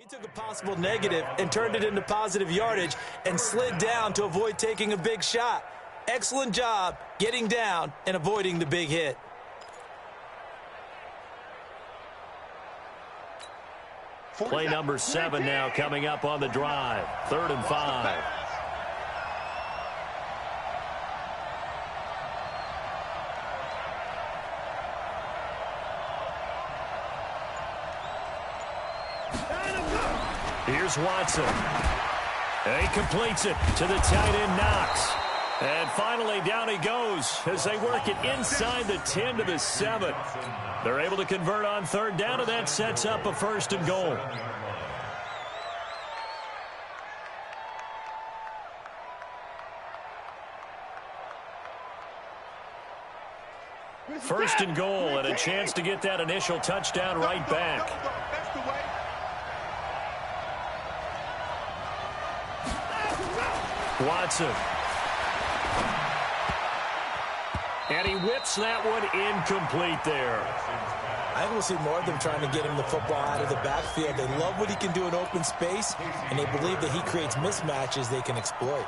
He took a possible negative and turned it into positive yardage and slid down to avoid taking a big shot. Excellent job getting down and avoiding the big hit. Play number 7 now coming up on the drive. 3rd and 5. Here's Watson. And he completes it to the tight end, Knox. And finally, down he goes as they work it inside the 10 to the 7. They're able to convert on 3rd down, and that sets up a 1st and goal. First and goal, and a chance to get that initial touchdown right back. Watson. And he whips that one incomplete there. I think we'll see more of them trying to get him the football out of the backfield. They love what he can do in open space, and they believe that he creates mismatches they can exploit.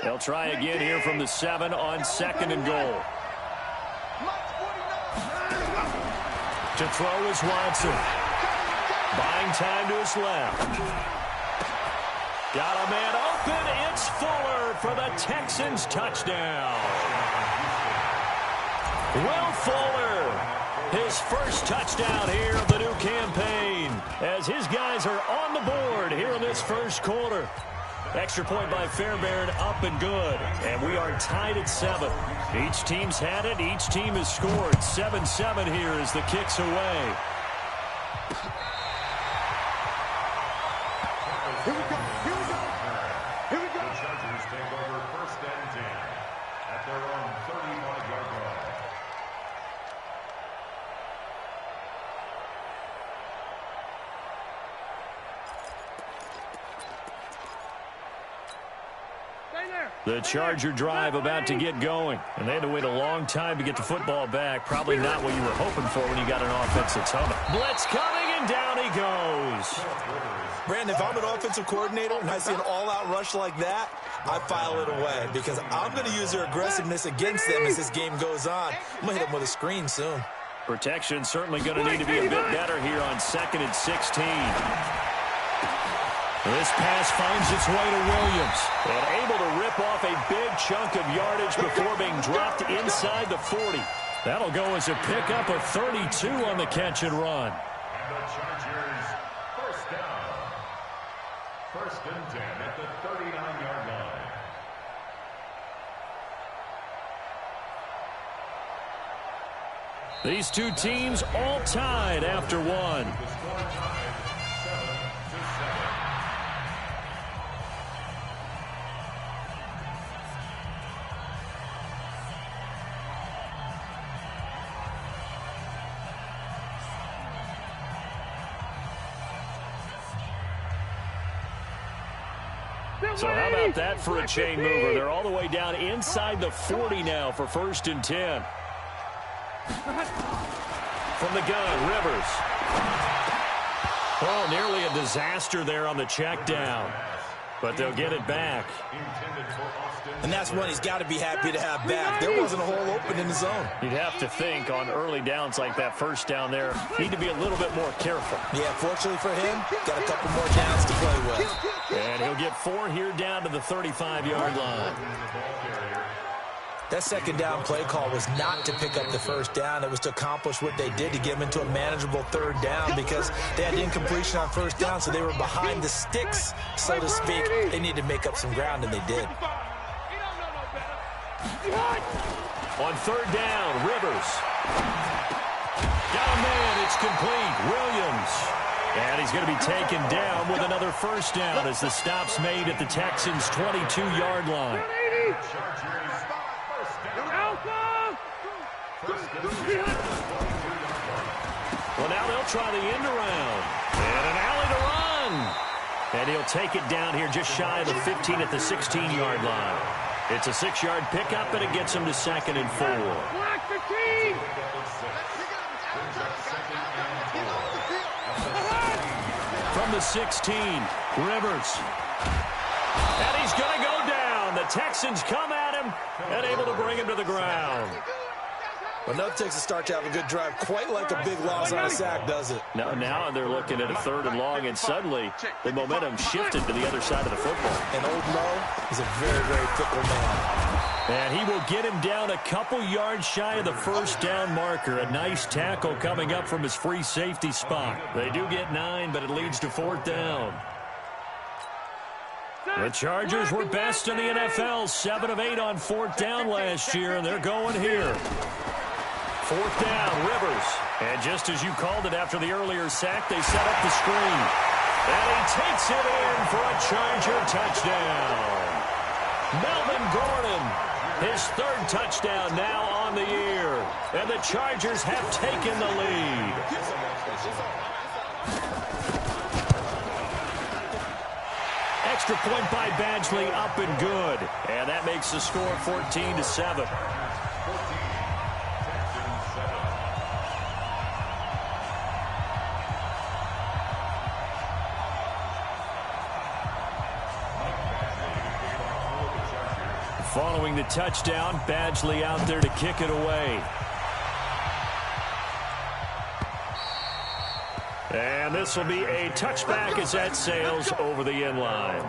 They'll try again here from the 7 on 2nd and goal. To throw is Watson. Buying time to his left. Got a man open. It's Fuller for the Texans touchdown. Will Fuller, his first touchdown here of the new campaign, as his guys are on the board here in this first quarter. Extra point by Fairbairn, up and good. And we are tied at 7. Each team's had it. Each team has scored. 7-7 here as the kick's away. Here we go. Here we go. The Chargers take over 1st and 10 at their own 35-yard line. The Charger drive about to get going. And they had to wait a long time to get the football back. Probably not what you were hoping for when you got an offense that's humming. Blitz coming, and down he goes. Brandon, if I'm an offensive coordinator and I see an all-out rush like that, I file it away because I'm going to use their aggressiveness against them as this game goes on. I'm going to hit them with a screen soon. Protection certainly going to need to be a bit better here on 2nd and 16. This pass finds its way to Williams. And able to rip off a big chunk of yardage before being dropped inside the 40. That'll go as a pickup of 32 on the catch and run. And the Chargers, 1st down. 1st and 10 at the 39-yard line. These two teams all tied after one. The score tied 7-7. So how about that for a chain mover? They're all the way down inside the 40 now for 1st and 10. From the gun, Rivers. Oh, nearly a disaster there on the check down. But they'll get it back. And that's one he's got to be happy to have back. There wasn't a hole open in the zone. You'd have to think on early downs like that 1st down there, need to be a little bit more careful. Yeah, fortunately for him, got a couple more downs to play with. And he'll get 4 here down to the 35-yard line. That 2nd down play call was not to pick up the 1st down. It was to accomplish what they did to get them into a manageable 3rd down because they had incompletion on 1st down, so they were behind the sticks, so to speak. They needed to make up some ground, and they did. On 3rd down, Rivers. Got a man, it's complete. Williams. And he's going to be taken down with another 1st down as the stop's made at the Texans' 22-yard line. Well, now they'll try the end around. And an alley to run. And he'll take it down here just shy of the 15 at the 16-yard line. It's a 6-yard pickup, and it gets him to 2nd and 4. from the 16. Rivers. And he's going to go down. The Texans come at him and able to bring him to the ground. Enough takes a start to have a good drive, quite like a big loss on a sack, does it? Now they're looking at a 3rd and long, and suddenly the momentum shifted to the other side of the football. And Old Mo is a very, very fickle man. And he will get him down a couple yards shy of the 1st down marker. A nice tackle coming up from his free safety spot. They do get 9, but it leads to 4th down. The Chargers were best in the NFL, 7 of 8 on 4th down last year, and they're going here. 4th down, Rivers. And just as you called it after the earlier sack, they set up the screen. And he takes it in for a Charger touchdown. Melvin Gordon, his 3rd touchdown now on the year. And the Chargers have taken the lead. Extra point by Badgley, up and good. And that makes the score 14-7. Following the touchdown, Badgley out there to kick it away. And this will be a touchback as that sails over the end line.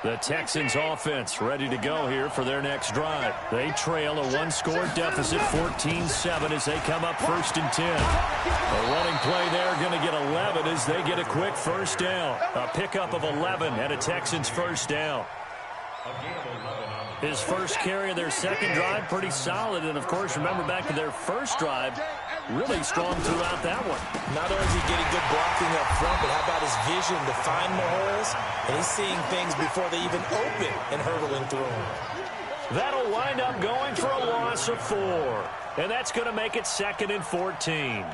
The Texans offense ready to go here for their next drive. They trail a 1-score deficit, 14-7 as they come up 1st and 10. A running play there going to get 11 as they get a quick 1st down. A pickup of 11 and a Texans 1st down. His first carry of their 2nd drive, pretty solid. And, of course, remember back to their 1st drive, really strong throughout that one. Not only is he getting good blocking up front, but how about his vision to find the holes? And he's seeing things before they even open and hurdling through them. That'll wind up going for a loss of 4. And that's going to make it 2nd and 14.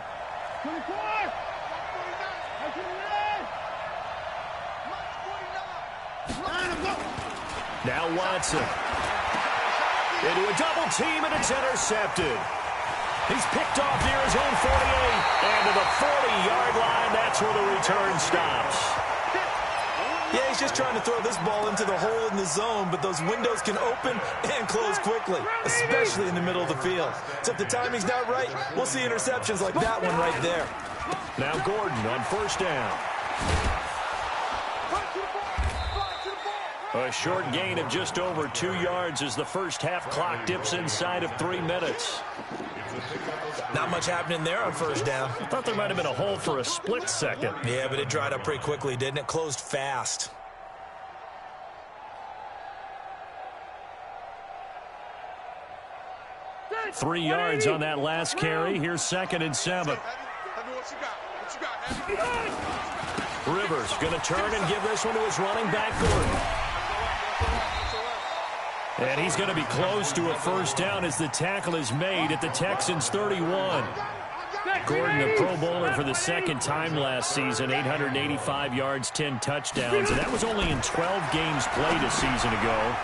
Now Watson. Into a double team, and it's intercepted. He's picked off near his own 48. And to the 40-yard line, that's where the return stops. Yeah, he's just trying to throw this ball into the hole in the zone, but those windows can open and close quickly, especially in the middle of the field. So if the timing's not right, we'll see interceptions like that one right there. Now Gordon on 1st down. A short gain of just over 2 yards as the 1st half clock dips inside of 3 minutes. Not much happening there on 1st down. I thought there might have been a hole for a split second. Yeah, but it dried up pretty quickly, didn't it? Closed fast. Three yards on that last carry. Here's 2nd and 7. Rivers going to turn and give this one to his running back, Gordon. And he's going to be close to a 1st down as the tackle is made at the Texans' 31. Gordon, the Pro Bowler for the 2nd time last season, 885 yards, 10 touchdowns, and that was only in 12 games played a season ago.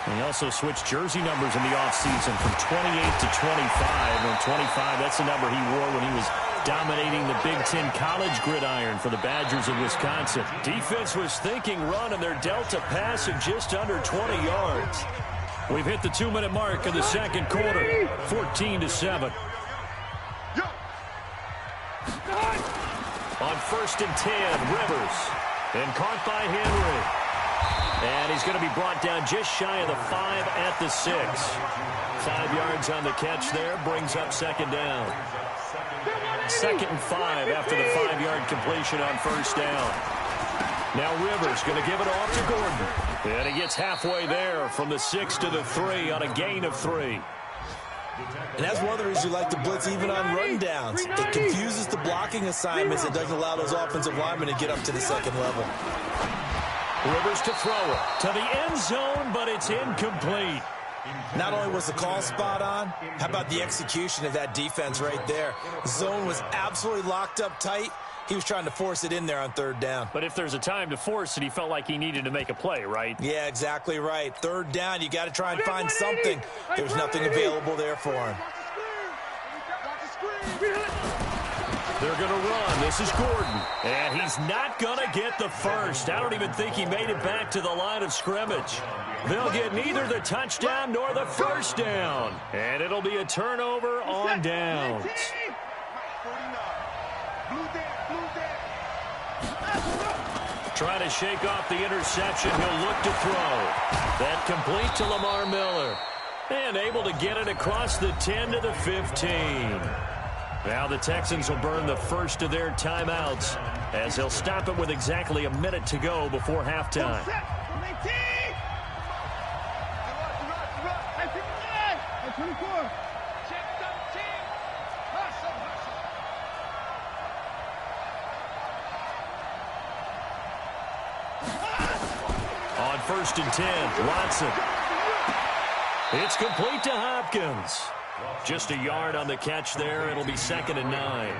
And he also switched jersey numbers in the offseason from 28 to 25. And 25, that's the number he wore when he was dominating the Big Ten college gridiron for the Badgers of Wisconsin. Defense was thinking run, and they're dealt a pass of just under 20 yards. We've hit the 2-minute mark of the 2nd quarter, 14-7. On 1st and 10, Rivers. And caught by Henry. And he's going to be brought down just shy of the 5 at the 6. 5 yards on the catch there, brings up 2nd down. 2nd and 5 after the 5-yard completion on 1st down. Now Rivers going to give it off to Gordon. And he gets halfway there from the 6 to the 3 on a gain of 3. And that's one of the reasons you like to blitz even on run downs. It confuses the blocking assignments. It doesn't allow those offensive linemen to get up to the 2nd level. Rivers to throw it to the end zone, but it's incomplete. Not only was the call spot on, how about the execution of that defense right there? Zone was absolutely locked up tight, He was trying to force it in there on third down. But if there's a time to force it, he felt like he needed to make a play, right? Yeah, exactly right. Third down, you got to try and find something. There's nothing available there for him. They're going to run. This is Gordon. And he's not going to get the first. I don't even think he made it back to the line of scrimmage. They'll get neither the touchdown nor the first down. And it'll be a turnover on downs. Trying to shake off the interception. He'll look to throw. That complete to Lamar Miller. And able to get it across the 10 to the 15. Now the Texans will burn the first of their timeouts as they'll stop it with exactly a minute to go before halftime. On 1st and 10, Watson. It's complete to Hopkins. Just a yard on the catch there. It'll be 2nd and 9.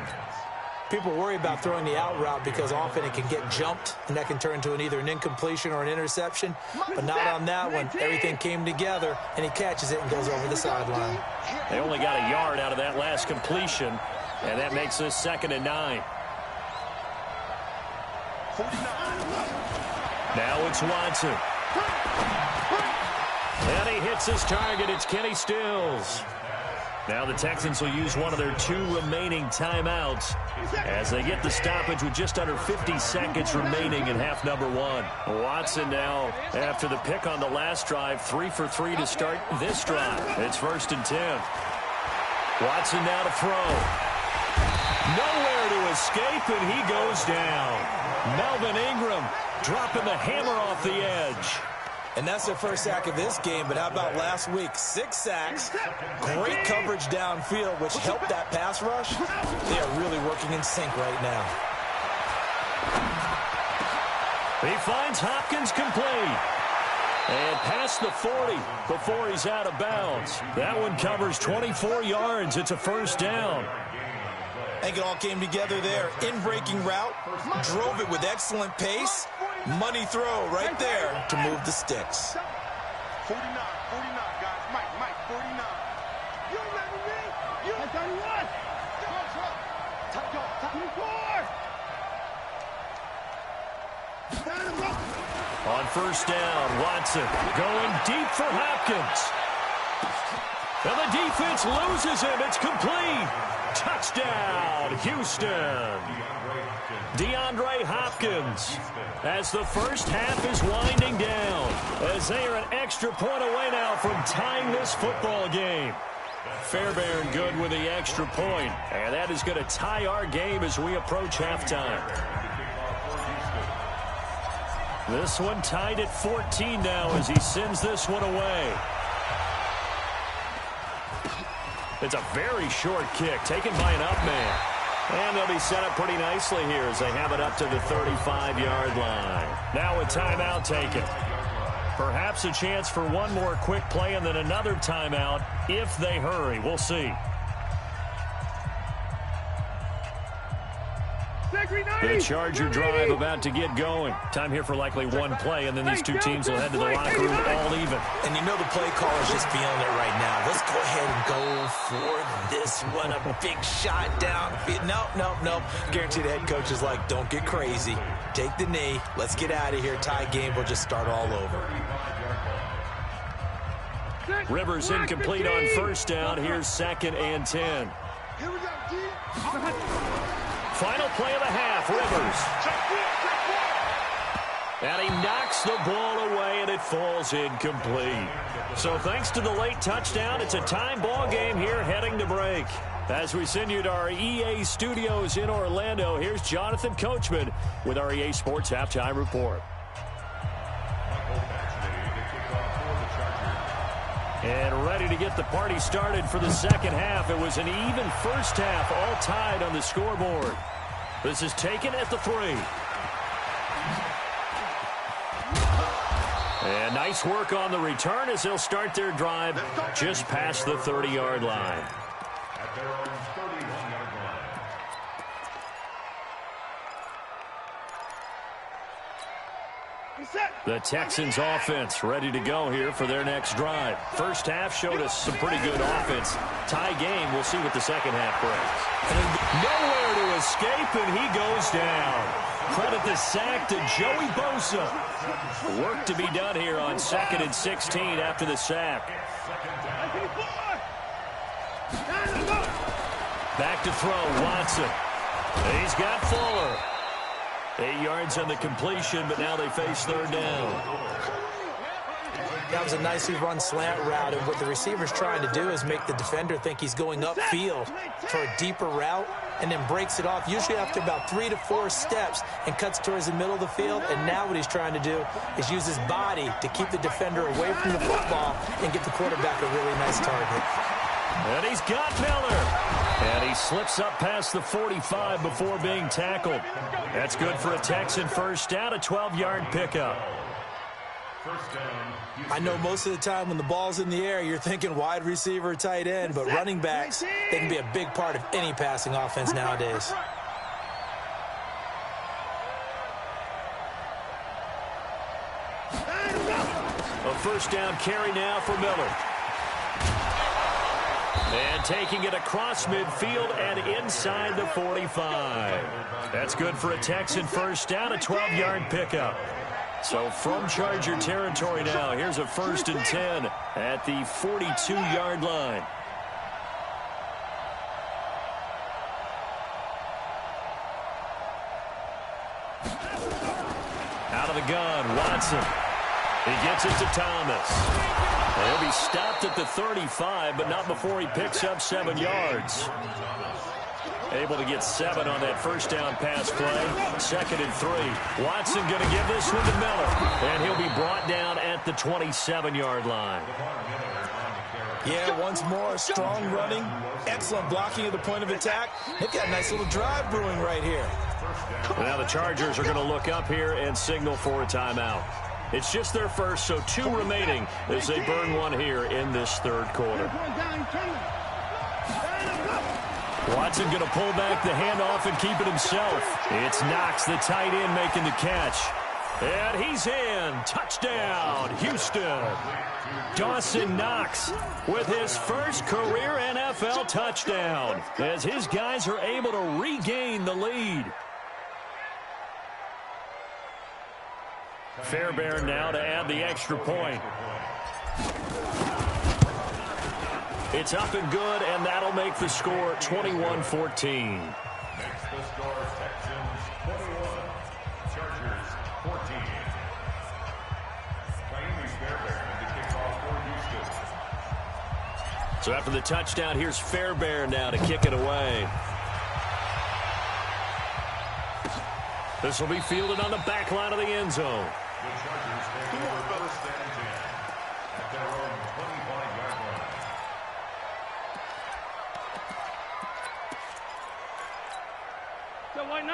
People worry about throwing the out route because often it can get jumped, and that can turn into either an incompletion or an interception. But not on that one. Everything came together, and he catches it and goes over the sideline. They only got a yard out of that last completion, and that makes this 2nd and 9. Now it's Watson. And he hits his target. It's Kenny Stills. Now the Texans will use one of their 2 remaining timeouts as they get the stoppage with just under 50 seconds remaining in half number 1. Watson now, after the pick on the last drive, 3 for 3 to start this drive. It's 1st and 10. Watson now to throw. Nowhere to escape, and he goes down. Melvin Ingram dropping the hammer off the edge. And that's their first sack of this game, but how about last week? 6 sacks, great coverage downfield, which helped that pass rush. They are really working in sync right now. He finds Hopkins complete. And past the 40 before he's out of bounds. That one covers 24 yards. It's a 1st down. I think it all came together there. In-breaking route, drove it with excellent pace. Money throw right there to move the sticks. 49, guys. Mike, 49. You remember me? You 31. On 1st down, Watson going deep for Hopkins. And the defense loses him. It's complete. Touchdown, Houston. DeAndre Hopkins as the first half is winding down as they are an extra point away now from tying this football game. Fairbairn good with the extra point, and that is going to tie our game as we approach halftime. This one tied at 14 now as he sends this one away. It's a very short kick taken by an up man. And they'll be set up pretty nicely here as they have it up to the 35-yard line. Now a timeout taken. Perhaps a chance for one more quick play and then another timeout if they hurry. We'll see. The Charger drive about to get going. Time here for likely one play, and then these two teams will head to the locker room all even. And you know the play caller's just feeling it right now. Let's go ahead and go for this one. A big shot down. Nope. Guarantee the head coach is like, don't get crazy. Take the knee. Let's get out of here. Tie game. We'll just start all over. Rivers incomplete on 1st down. Here's 2nd and 10. Here we go, G. Final play of the half, Rivers. And he knocks the ball away, and it falls incomplete. So thanks to the late touchdown, it's a time ball game here heading to break. As we send you to our EA studios in Orlando, here's Jonathan Coachman with our EA Sports Halftime Report. And ready to get the party started for the second half. It was an even first half, all tied on the scoreboard. This is taken at the 3. And nice work on the return as they'll start their drive just past the 30-yard line. At their own 31-yard line. The Texans offense ready to go here for their next drive. First half showed us some pretty good offense. Tie game, we'll see what the second half brings. Nowhere to escape, and he goes down. Credit the sack to Joey Bosa. Work to be done here on 2nd and 16 after the sack. Back to throw, Watson. He's got Fuller. 8 yards on the completion, but now they face third down. That was a nicely run slant route, and what the receiver's trying to do is make the defender think he's going upfield for a deeper route, and then breaks it off, usually after about 3 to 4 steps, and cuts towards the middle of the field. And now what he's trying to do is use his body to keep the defender away from the football and get the quarterback a really nice target. And he's got Miller. And he slips up past the 45 before being tackled. That's good for a Texan first down, a 12-yard pickup. I know most of the time when the ball's in the air, you're thinking wide receiver, tight end, but running backs, they can be a big part of any passing offense nowadays. A first down carry now for Miller. And taking it across midfield and inside the 45. That's good for a Texan first down, a 12-yard pickup. So from Charger territory now, here's a 1st and 10 at the 42-yard line. Out of the gun, Watson. He gets it to Thomas. He'll be stopped at the 35, but not before he picks up 7 yards. Able to get 7 on that first down pass play. 2nd and 3. Watson going to give this one to Miller. And he'll be brought down at the 27-yard line. Yeah, once more, strong running, excellent blocking at the point of attack. They've got a nice little drive brewing right here. Now the Chargers are going to look up here and signal for a timeout. It's just their first, so 2 remaining as they burn one here in this third quarter. Watson going to pull back the handoff and keep it himself. It's Knox, the tight end, making the catch. And he's in. Touchdown, Houston. Dawson Knox with his first career NFL touchdown as his guys are able to regain the lead. Fairbairn now to add the extra point. It's up and good, and that'll make the score 21-14. Makes the score Texans 21, Chargers 14. Miami Fairbairn in the kickoff for Houston. So after the touchdown, here's Fairbairn now to kick it away. This will be fielded on the back line of the end zone. The Chargers take over 1st and 10 at their own 25-yard line.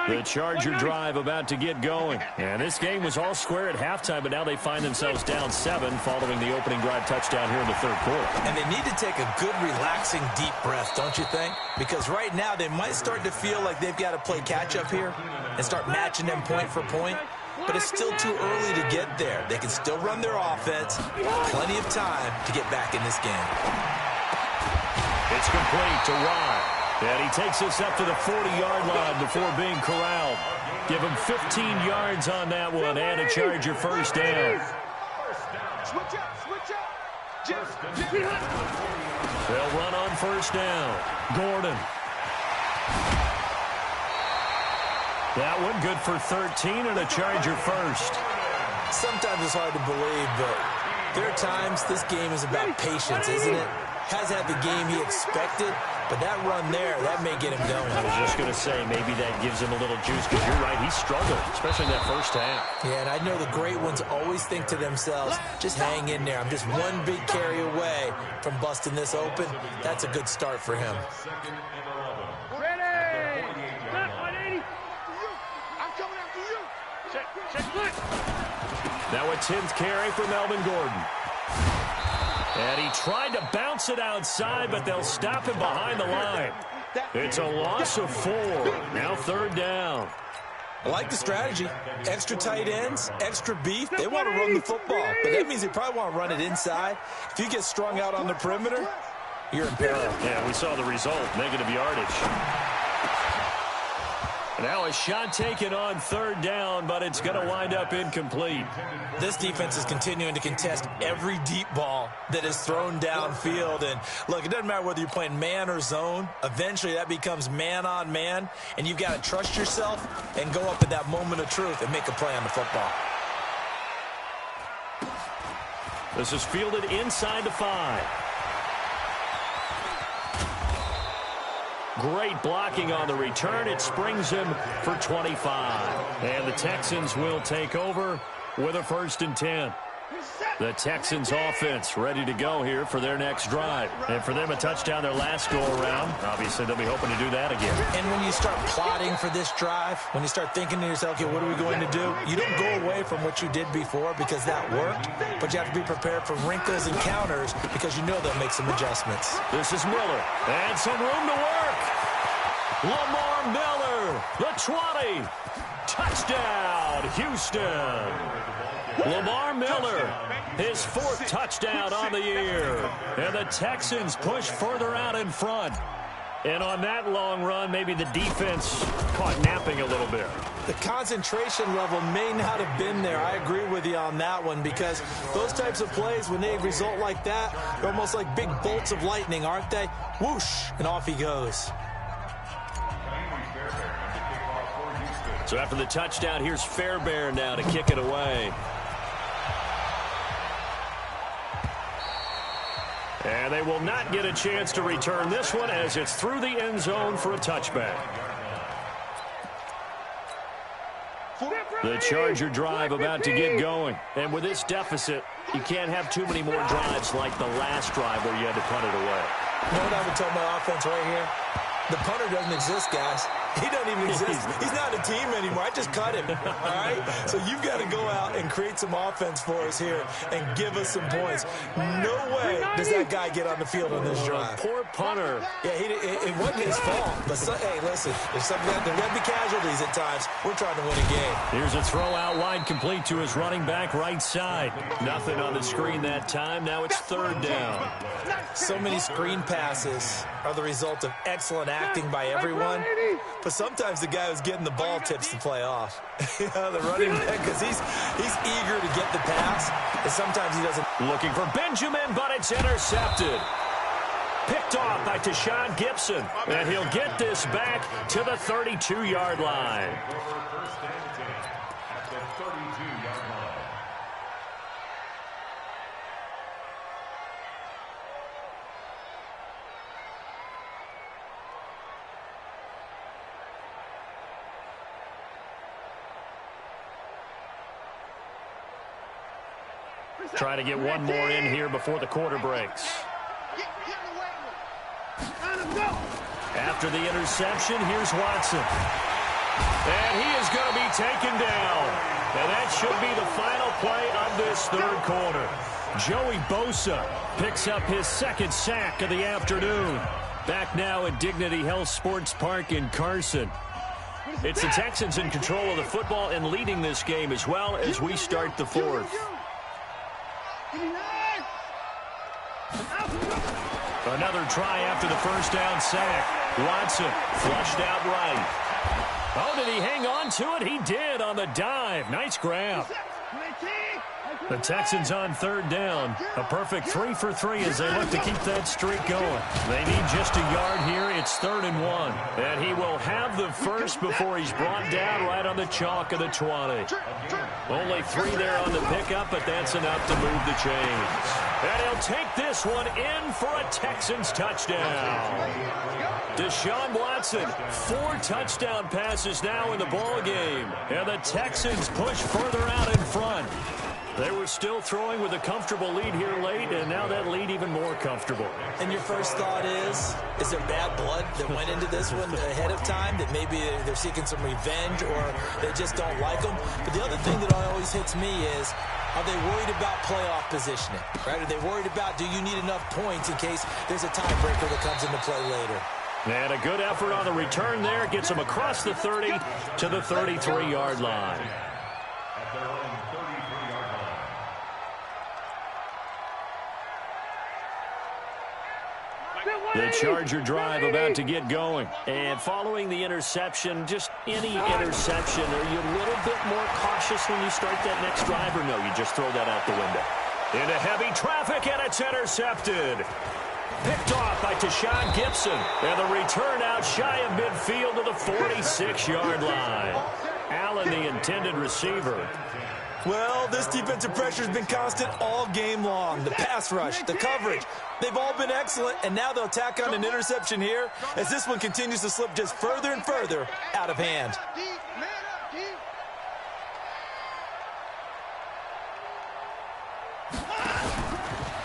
The Charger drive about to get going. And this game was all square at halftime, but now they find themselves down 7 following the opening drive touchdown here in the third quarter. And they need to take a good, relaxing, deep breath, don't you think? Because right now they might start to feel like they've got to play catch-up here and start matching them point for point. But it's still too early to get there. They can still run their offense. Plenty of time to get back in this game. It's complete to Watt. And he takes us up to the 40-yard line before being corralled. Give him 15 yards on that one and a Charger first down. Switch up. They'll run on first down. Gordon. That one good for 13 and a Charger first. Sometimes it's hard to believe, but there are times this game is about patience, isn't it? Has had the game he expected, but that run there, that may get him going. I was just going to say, maybe that gives him a little juice, because you're right, he struggled, especially in that first half. Yeah, and I know the great ones always think to themselves, just hang in there. I'm just one big carry away from busting this open. That's a good start for him. 2nd and 11. Ready. Set 180. I'm coming after you. Check foot. Now a 10th carry for Melvin Gordon. And he tried to bounce it outside, but they'll stop him behind the line. It's a loss of 4. Now third down. I like the strategy. Extra tight ends, extra beef. They want to run the football, but that means they probably want to run it inside. If you get strung out on the perimeter, you're in peril. Yeah, we saw the result, negative yardage. Now a shot taken on third down, but it's going to wind up incomplete. This defense is continuing to contest every deep ball that is thrown downfield. And, look, it doesn't matter whether you're playing man or zone. Eventually that becomes man on man, and you've got to trust yourself and go up at that moment of truth and make a play on the football. This is fielded inside the 5. Great blocking on the return. It springs him for 25. And the Texans will take over with a 1st and 10. The Texans offense ready to go here for their next drive. And for them, a touchdown their last go-around. Obviously, they'll be hoping to do that again. And when you start plotting for this drive, when you start thinking to yourself, okay, what are we going to do? You don't go away from what you did before because that worked, but you have to be prepared for wrinkles and counters because you know they'll make some adjustments. This is Miller. And some room to work. Lamar Miller, the 20. Touchdown, Houston. Lamar Miller, his 4th touchdown on the year. And the Texans push further out in front. And on that long run, maybe the defense caught napping a little bit. The concentration level may not have been there. I agree with you on that one because those types of plays, when they result like that, they're almost like big bolts of lightning, aren't they? Whoosh, and off he goes. So after the touchdown, here's Fairbairn now to kick it away. And they will not get a chance to return this one as it's through the end zone for a touchback. The Charger drive about to get going. And with this deficit, you can't have too many more drives like the last drive where you had to punt it away. You know what I would tell my offense right here? The punter doesn't exist, guys. He doesn't even exist. He's not a team anymore. I just cut him, all right? So you've got to go out and create some offense for us here and give us some points. No way does that guy get on the field on this drive. Poor punter. Yeah, it wasn't his fault. But, hey, listen, there's something that there will be casualties at times. We're trying to win a game. Here's a throw out wide complete to his running back right side. Nothing on the screen that time. Now it's 3rd down. So many screen passes are the result of excellent acting by everyone. But sometimes the guy who's getting the ball tips the play off. You know, the running back, because he's eager to get the pass, and sometimes he doesn't. Looking for Benjamin, but it's intercepted. Picked off by Tashawn Gibson, and he'll get this back to the 32-yard line. At the 32-yard line. Try to get one more in here before the quarter breaks. After the interception, here's Watson. And he is going to be taken down. And that should be the final play of this 3rd quarter. Joey Bosa picks up his 2nd sack of the afternoon. Back now at Dignity Health Sports Park in Carson. It's the Texans in control of the football and leading this game as well as we start the 4th. Another try after the 1st down sack. Watson flushed out right. Oh, did he hang on to it? He did on the dive. Nice grab. The Texans on 3rd down. A perfect 3 for 3 as they look to keep that streak going. They need just a yard here. It's 3rd and 1. And he will have the first before he's brought down right on the chalk of the 20. Only 3 there on the pickup, but that's enough to move the chains. And he'll take this one in for a Texans touchdown. Deshaun Watson, 4 touchdown passes now in the ball game. And the Texans push further out in front. They were still throwing with a comfortable lead here late, and now that lead even more comfortable. And your first thought is there bad blood that went into this one ahead of time, that maybe they're seeking some revenge or they just don't like them? But the other thing that always hits me is, are they worried about playoff positioning? Right? Are they worried about, do you need enough points in case there's a tiebreaker that comes into play later? And a good effort on the return there. Gets him across the 30 to the 33-yard line. At their own 33-yard line. The Charger drive about to get going. And following the interception, just any interception, are you a little bit more cautious when you start that next drive, or no, you just throw that out the window? Into heavy traffic, and it's intercepted. Picked off by Tashawn Gibson. And the return out shy of midfield to the 46-yard line. Allen, the intended receiver. Well, this defensive pressure has been constant all game long. The pass rush, the coverage, they've all been excellent, and now they'll tack on an interception here as this one continues to slip just further and further out of hand.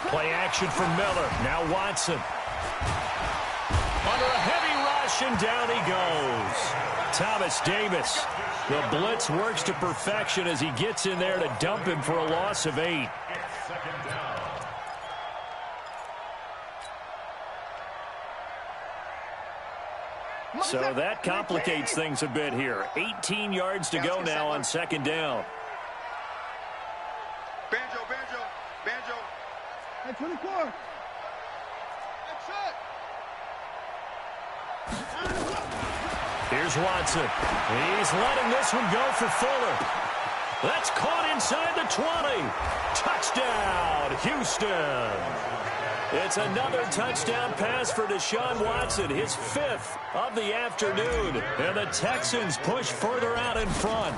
Play action from Miller. Now Watson. Under a heavy rush, and down he goes. Thomas Davis. The blitz works to perfection as he gets in there to dump him for a loss of 8. So that complicates things a bit here. 18 yards to go now on second down. Banjo. Hey, 24. That's it. Here's Watson. He's letting this one go for Fuller. That's caught inside the 20. Touchdown, Houston. It's another touchdown pass for Deshaun Watson, his 5th of the afternoon. And the Texans push further out in front.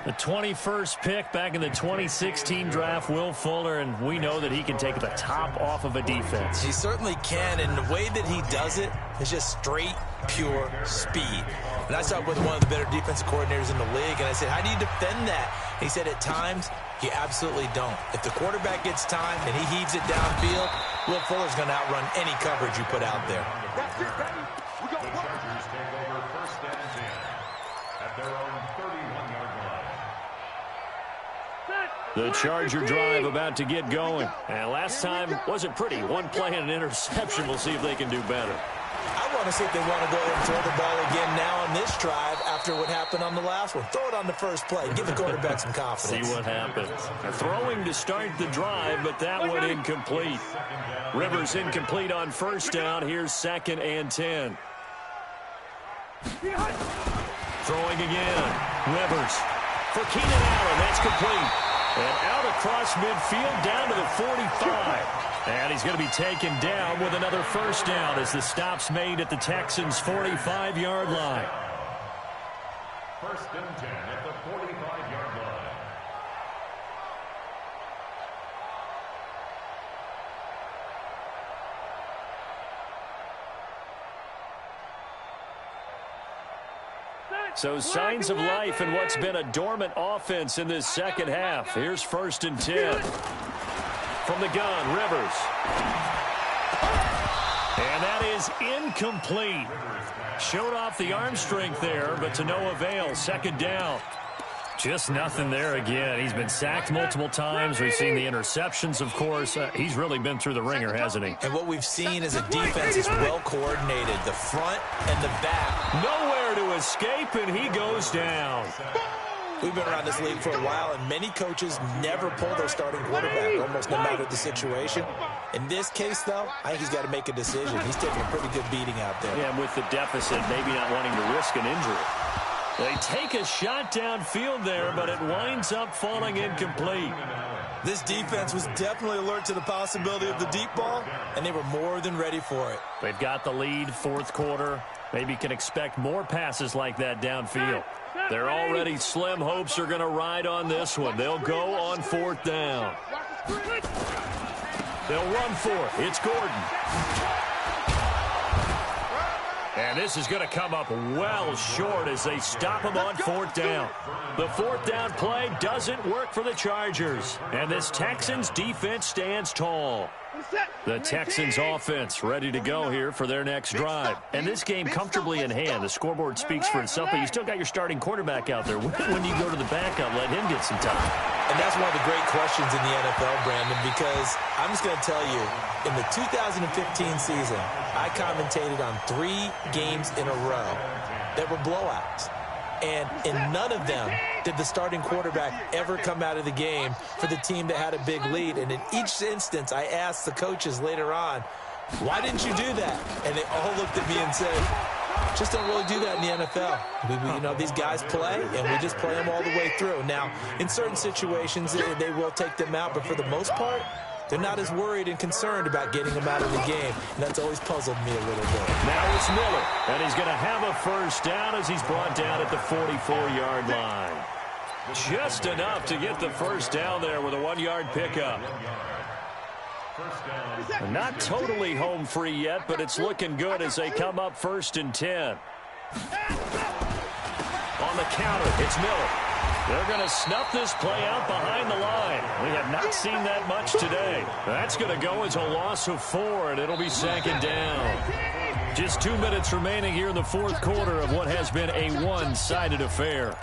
The 21st pick back in the 2016 draft, Will Fuller, and we know that he can take the top off of a defense. He certainly can, and the way that he does it is just straight, pure speed. And I talked with one of the better defensive coordinators in the league, and I said, how do you defend that? He said, at times, you absolutely don't. If the quarterback gets time and he heaves it downfield, Will Fuller's going to outrun any coverage you put out there. The Chargers take over first and 10 at their own 31-yard line. The Charger drive about to get going. And last time wasn't pretty. One play and an interception. We'll see if they can do better. I want to see if they want to go ahead and throw the ball again now on this drive after what happened on the last one. Throw it on the first play. Give the quarterback some confidence. See what happens. Throwing to start the drive, but that one incomplete. Rivers incomplete on first down. Here's 2nd and 10. Throwing again. Rivers for Keenan Allen. That's complete. And out across midfield down to the 45. And he's going to be taken down with another first down as the stop's made at the Texans' 45-yard line. First and 10 at the 45-yard line. So signs of life in what's been a dormant offense in this second half. Here's 1st and 10. From the gun, Rivers. And that is incomplete. Showed off the arm strength there, but to no avail. 2nd down. Just nothing there again. He's been sacked multiple times. We've seen the interceptions, of course. He's really been through the ringer, hasn't he? And what we've seen is a defense is well coordinated, the front and the back. Nowhere to escape, and he goes down. We've been around this league for a while, and many coaches never pull their starting quarterback, almost no matter the situation. In this case, though, I think he's got to make a decision. He's taking a pretty good beating out there. Yeah, and with the deficit, maybe not wanting to risk an injury. They take a shot downfield there, but it winds up falling incomplete. This defense was definitely alert to the possibility of the deep ball, and they were more than ready for it. They've got the lead, 4th quarter. Maybe can expect more passes like that downfield. Their already slim hopes are going to ride on this one. They'll go on 4th down. They'll run for it. It's Gordon. And this is going to come up well short as they stop him on 4th down. The 4th down play doesn't work for the Chargers. And this Texans defense stands tall. The Texans offense ready to go here for their next drive. And this game comfortably in hand. The scoreboard speaks for itself, but you still got your starting quarterback out there. When you go to the backup, let him get some time. And that's one of the great questions in the NFL, Brandon, because I'm just going to tell you, in the 2015 season, I commentated on 3 games in a row that were blowouts. And in none of them did the starting quarterback ever come out of the game for the team that had a big lead. And in each instance, I asked the coaches later on, why didn't you do that? And they all looked at me and said, just don't really do that in the NFL. You know, these guys play, and we just play them all the way through. Now, in certain situations, they will take them out, but for the most part, they're not as worried and concerned about getting them out of the game. And that's always puzzled me a little bit. Now it's Miller, and he's going to have a first down as he's brought down at the 44-yard line. Just enough to get the first down there with a 1-yard pickup. Not totally home free yet, but it's looking good as they come up 1st and 10. On the counter, it's Miller. They're going to snuff this play out behind the line. We have not seen that much today. That's going to go as a loss of 4, and it'll be 2nd down. Just 2 minutes remaining here in the 4th quarter of what has been a one-sided affair.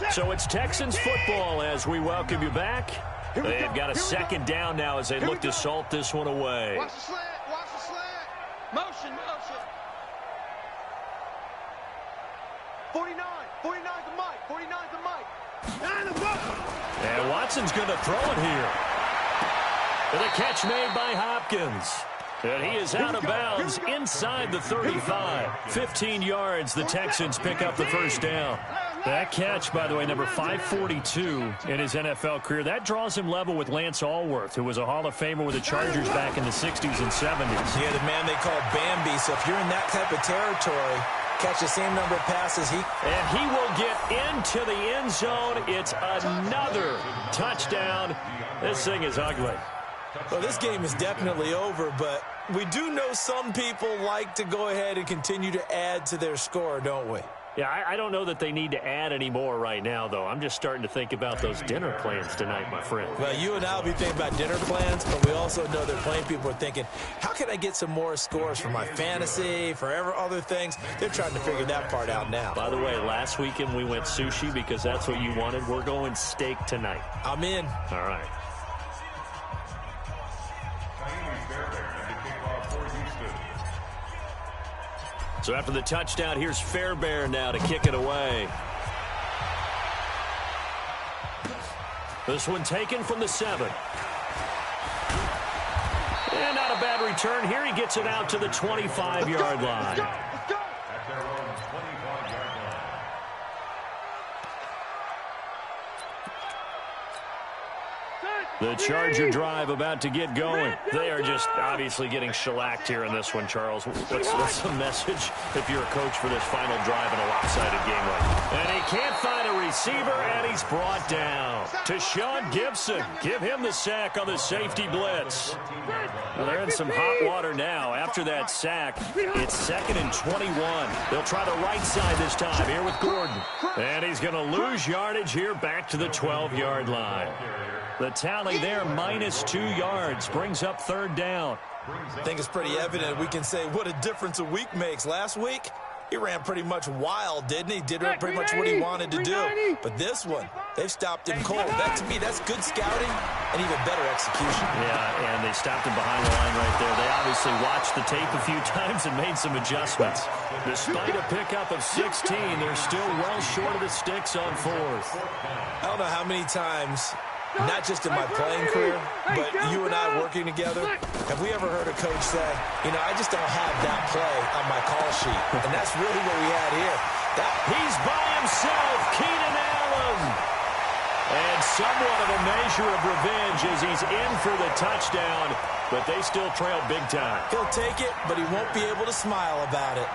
So it's Texans football as we welcome you back. They've got a 2nd down now as they look to salt this one away. Watch the slant. Watch the slant. Motion, motion. 49. 49's the mic. 49's the mic. And Watson's going to throw it here. With a catch made by Hopkins. And he is out of bounds inside the 35. 15 yards, the Texans pick up the first down. That catch, by the way, number 542 in his NFL career. That draws him level with Lance Allworth, who was a Hall of Famer with the Chargers back in the 60s and 70s. Yeah, the man they call Bambi. So if you're in that type of territory, catch the same number of passes. And he will get into the end zone. It's another touchdown. This thing is ugly. Well, this game is definitely over, but we do know some people like to go ahead and continue to add to their score, don't we? Yeah, I don't know that they need to add any more right now, though. I'm just starting to think about those dinner plans tonight, my friend. Well, you and I will be thinking about dinner plans, but we also know that plenty of people are thinking, how can I get some more scores for my fantasy, for other things? They're trying to figure that part out now. By the way, last weekend we went sushi because that's what you wanted. We're going steak tonight. I'm in. All right. So after the touchdown, here's Fairbairn now to kick it away. This one taken from the 7. And not a bad return here. He gets it out to the 25-yard line. The Charger drive about to get going. They are just obviously getting shellacked here in this one, Charles. What's the message if you're a coach for this final drive in a lopsided game like that? And he can't find a receiver, and he's brought down. To Sean Gibson. Give him the sack on the safety blitz. Well, they're in some hot water now. After that sack, it's 2nd and 21. They'll try the right side this time here with Gordon. And he's going to lose yardage here back to the 12-yard line. The tally there, -2 yards, brings up 3rd down. I think it's pretty evident we can say what a difference a week makes. Last week, he ran pretty much wild, didn't he? Did pretty much what he wanted to do. But this one, they've stopped him cold. That, to me, that's good scouting and even better execution. Yeah, and they stopped him behind the line right there. They obviously watched the tape a few times and made some adjustments. Despite a pickup of 16, they're still well short of the sticks on 4th. I don't know how many times, not just in my playing career, but you and I working together, have we ever heard a coach say, you know, I just don't have that play on my call sheet. And that's really what we had here. He's by himself, Keenan Allen. And somewhat of a measure of revenge as he's in for the touchdown, but they still trail big time. He'll take it, but he won't be able to smile about it.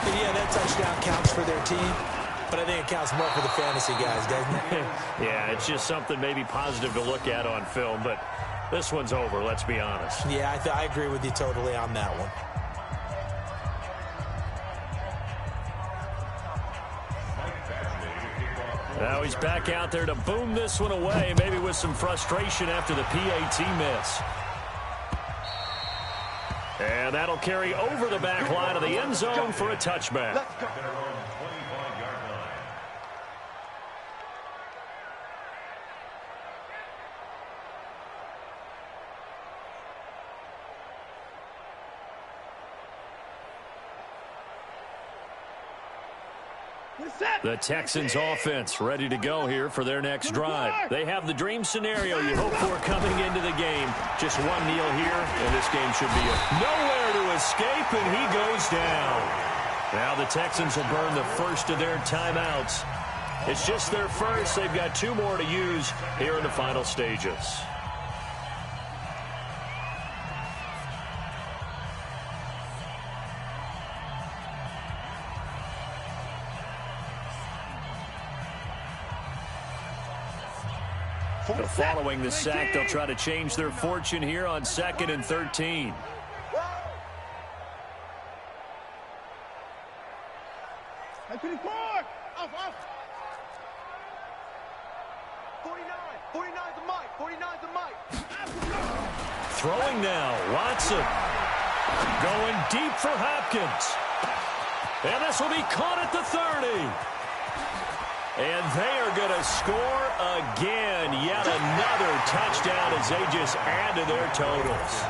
And yeah, that touchdown counts for their team. But I think it counts more for the fantasy guys, doesn't it? Yeah, it's just something maybe positive to look at on film, but this one's over, let's be honest. Yeah, I agree with you totally on that one. Now he's back out there to boom this one away, maybe with some frustration after the PAT miss. And that'll carry over the back line of the end zone for a touchback. The Texans offense ready to go here for their next drive. They have the dream scenario you hope for coming into the game. Just one kneel here, and this game should be nowhere to escape, and he goes down. Now the Texans will burn the first of their timeouts. It's just their first. They've got 2 more to use here in the final stages. Following the sack, they'll try to change their fortune here on 2nd and 13. Throwing now, Watson. Going deep for Hopkins. And this will be caught at the 30. And they are going to score again. Yet another touchdown as they just add to their totals.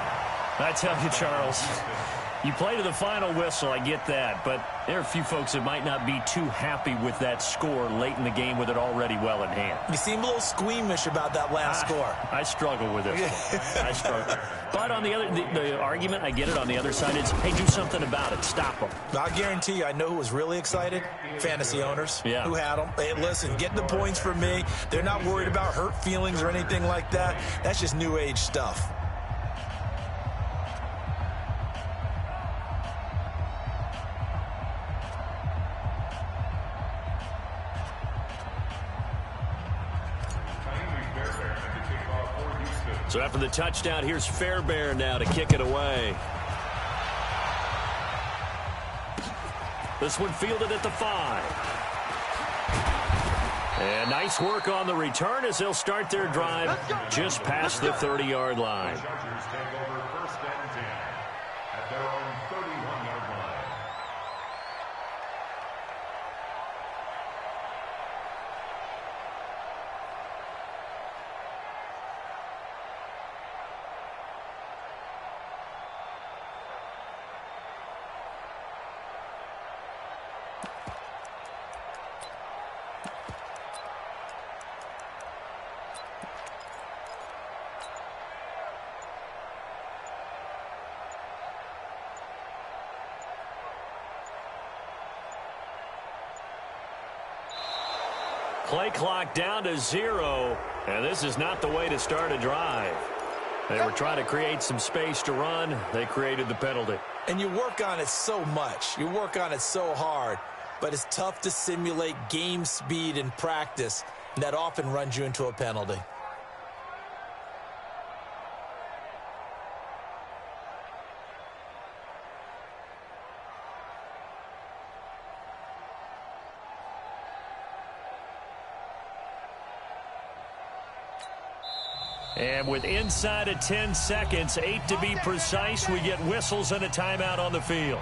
I tell you, Charles, you play to the final whistle, I get that. But there are a few folks that might not be too happy with that score late in the game with it already well in hand. You seem a little squeamish about that last score. I struggle with it. I struggle. But on the other, the argument, I get it, on the other side is, hey, do something about it. Stop them. I guarantee you, I know who was really excited. Fantasy owners who had them. Hey, listen, get the points for me. They're not worried about hurt feelings or anything like that. That's just new age stuff. So after the touchdown, here's Fairbairn now to kick it away. This one fielded at the 5. And nice work on the return as they'll start their drive just past the 30-yard line. The Chargers take over 1st and 10 at their own 31-yard line. Play clock down to 0, and this is not the way to start a drive. They were trying to create some space to run. They created the penalty. And you work on it so much. You work on it so hard. But it's tough to simulate game speed in practice. And that often runs you into a penalty. And with inside of 10 seconds, 8 to be precise, we get whistles and a timeout on the field.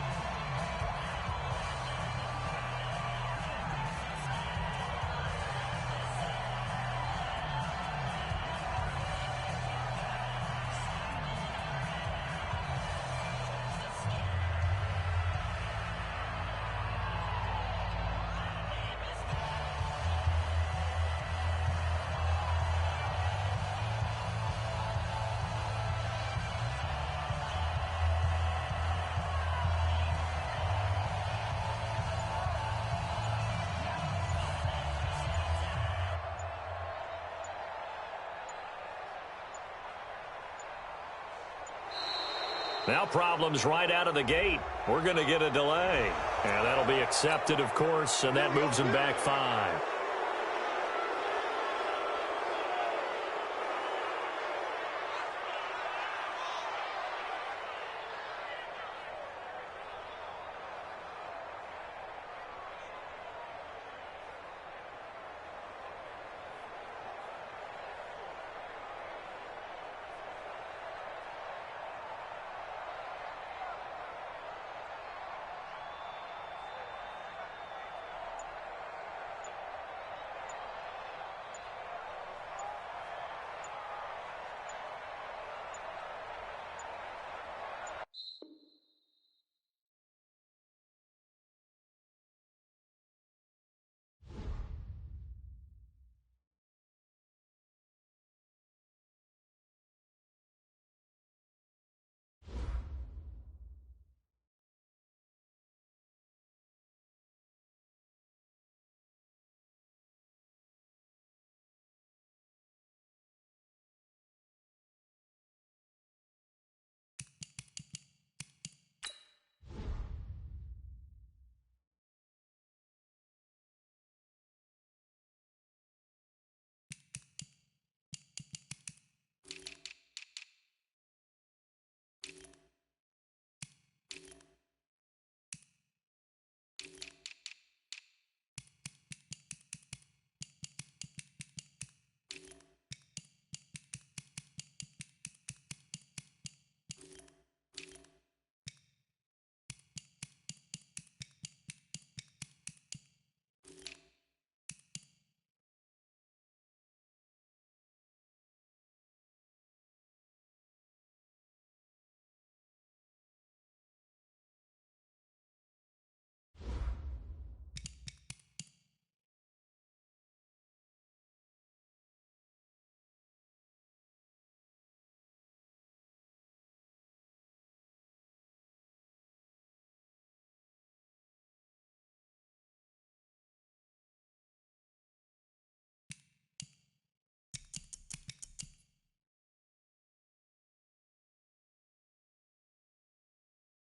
Now problems right out of the gate. We're going to get a delay. And that'll be accepted, of course, and that moves them back 5.